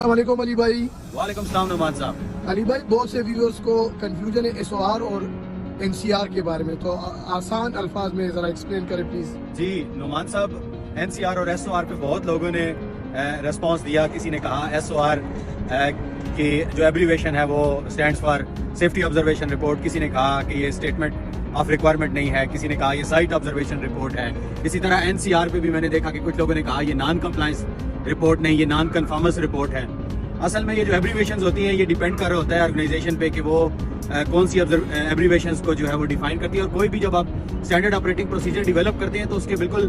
السلام علیکم علی بھائی۔ وعلیکم السلام نعمان صاحب۔ علی بھائی، بہت سے ویورز کو کنفیوژن ہے ایس او آر اور این سی آر کے بارے میں، تو آسان الفاظ میں ذرا ایکسپلین کریں پلیز۔ جی نعمان صاحب، این سی آر اور ایس او آر پہ بہت لوگوں نے ریسپانس دیا۔ کسی نے کہا ایس او آر کی جو ایبریویشن ہے وہ stands for safety observation report, کسی نے کہا کہ یہ اسٹیٹمنٹ آف ریکوائرمنٹ نہیں ہے، کسی نے کہا یہ سائٹ آبزرویشن رپورٹ ہے۔ اسی طرح این سی آر پہ بھی میں نے دیکھا کہ کچھ لوگوں نے کہا یہ نان کمپلائنس رپورٹ نہیں، یہ نان کنفارمنس رپورٹ ہے۔ اصل میں یہ جو ایبریویشنز ہوتی ہیں یہ ڈیپینڈ کر رہا ہوتا ہے آرگنائزیشن پہ کہ وہ کون سی ایبریویشنز کو جو ہے وہ ڈیفائن کرتی ہے۔ اور کوئی بھی جب آپ اسٹینڈرڈ آپریٹنگ پروسیجر ڈیولپ کرتے ہیں تو اس کے بالکل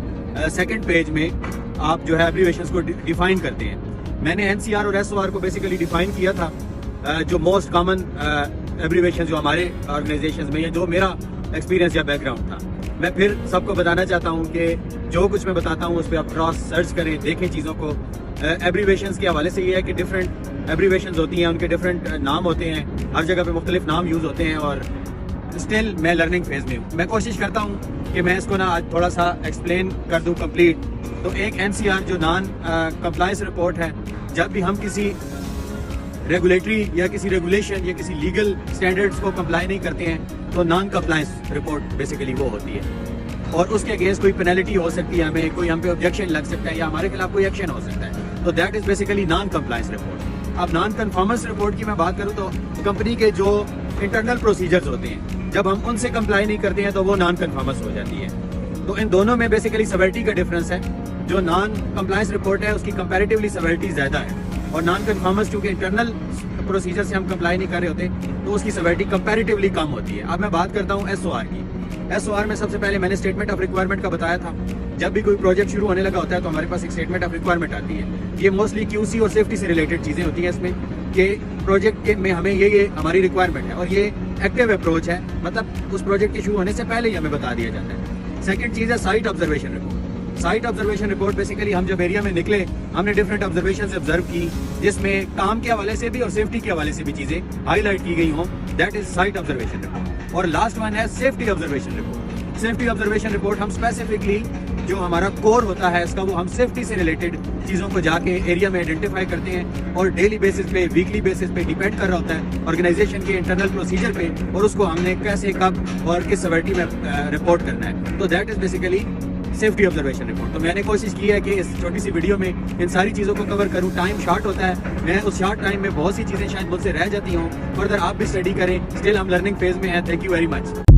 سیکنڈ پیج میں آپ جو ہے ایبریویشنز کو ڈیفائن کرتے ہیں۔ میں نے این سی آر اور ایس او آر کو بیسیکلی ڈیفائن کیا تھا، جو موسٹ کامن ایبریویشنز جو ہمارے آرگنائزیشنز میں، یا جو میرا ایکسپیرینس یا بیک گراؤنڈ تھا۔ میں پھر سب کو بتانا چاہتا ہوں کہ جو کچھ میں بتاتا ہوں اس پہ آپ کراس سرچ کریں، دیکھیں چیزوں کو۔ ایبریویشنز کے حوالے سے یہ ہے کہ ڈفرینٹ ایبریویشنز ہوتی ہیں، ان کے ڈفرینٹ نام ہوتے ہیں، ہر جگہ پہ مختلف نام یوز ہوتے ہیں، اور اسٹل میں لرننگ فیز میں ہوں۔ میں کوشش کرتا ہوں کہ میں اس کو آج تھوڑا سا ایکسپلین کر دوں کمپلیٹ۔ تو ایک این سی آر جو نان کمپلائنس رپورٹ ہے، جب بھی ہم کسی ریگولیٹری یا کسی ریگولیشن یا کسی لیگل اسٹینڈرڈس کو کمپلائی نہیں کرتے ہیں تو نان کمپلائنس رپورٹ بیسیکلی وہ ہوتی ہے، اور اس کے اگینسٹ کوئی پینلٹی ہو سکتی ہے، ہمیں کوئی ہم پہ آبجیکشن لگ سکتا ہے یا ہمارے خلاف کوئی ایکشن ہو سکتا ہے۔ تو that is basically non compliance report. اب نان کنفارمنس رپورٹ کی میں بات کروں تو کمپنی کے جو انٹرنل پروسیجرز ہوتے ہیں، جب ہم ان سے کمپلائی نہیں کرتے ہیں تو وہ نان کنفارمنس ہو جاتی ہے۔ تو ان دونوں میں بیسیکلی سیورٹی کا ڈفرنس ہے۔ جو نان کمپلائنس رپورٹ ہے اس کی کمپیریٹیولی سیورٹی زیادہ ہے، اور نان کنفارمنس چونکہ انٹرنل پروسیجر سے ہم کمپلائی نہیں کر رہے ہوتے تو اس کی سیورٹی کمپیریٹیولی کم ہوتی ہے۔ اب میں بات کرتا ہوں ایس او آر کی۔ ایس او آر میں سب سے پہلے میں نے اسٹیٹمنٹ آف ریکوائرمنٹ کا بتایا تھا۔ جب بھی کوئی پروجیکٹ شروع ہونے لگا ہوتا ہے تو ہمارے پاس ایک اسٹیٹمنٹ آف ریکوائرمنٹ آتی ہے۔ یہ موسٹلی کیو سی اور سیفٹی سے ریلیٹڈ چیزیں ہوتی ہیں اس میں، کہ پروجیکٹ میں ہمیں یہ ہماری ریکوائرمنٹ ہے، اور یہ ایکٹیو اپروچ ہے، مطلب اس پروجیکٹ کے شروع ہونے سے پہلے ہی ہمیں بتا دیا جاتا ہے۔ سیکنڈ چیز ہے site observation report. Site observation report basically ہم جب ایریا میں نکلے، ہم نے ڈفرینٹ آبزرویشنز آبزرو کی، جس میں کام کے حوالے سے بھی اور سیفٹی کے حوالے سے بھی چیزیں ہائی لائٹ کی گئی ہوں۔ That is site observation report. اور لاسٹ ون ہے safety observation report. Safety observation report ہم اسپیسیفکلی جو ہمارا کور ہوتا ہے اس کا، وہ ہم سیفٹی سے ریلیٹڈ چیزوں کو جا کے ایریا میں آئیڈینٹیفائی کرتے ہیں، اور ڈیلی بیسس پہ، ویکلی بیسس پہ ڈیپینڈ کر رہا ہوتا ہے آرگنائزیشن کے انٹرنل پروسیجر پہ، اور اس کو ہم نے کیسے، کب اور کس سیورٹی میں رپورٹ کرنا ہے۔ تو that is basically safety observation report. تو میں نے کوشش کی ہے کہ اس چھوٹی سی ویڈیو میں ان ساری چیزوں کو کور کروں۔ ٹائم شارٹ ہوتا ہے، میں اس شارٹ ٹائم میں بہت سی چیزیں شاید مجھ سے رہ جاتی ہوں۔ فردر آپ بھی اسٹڈی کریں، اسٹل ہم لرننگ فیز میں ہیں۔ Thank you very much.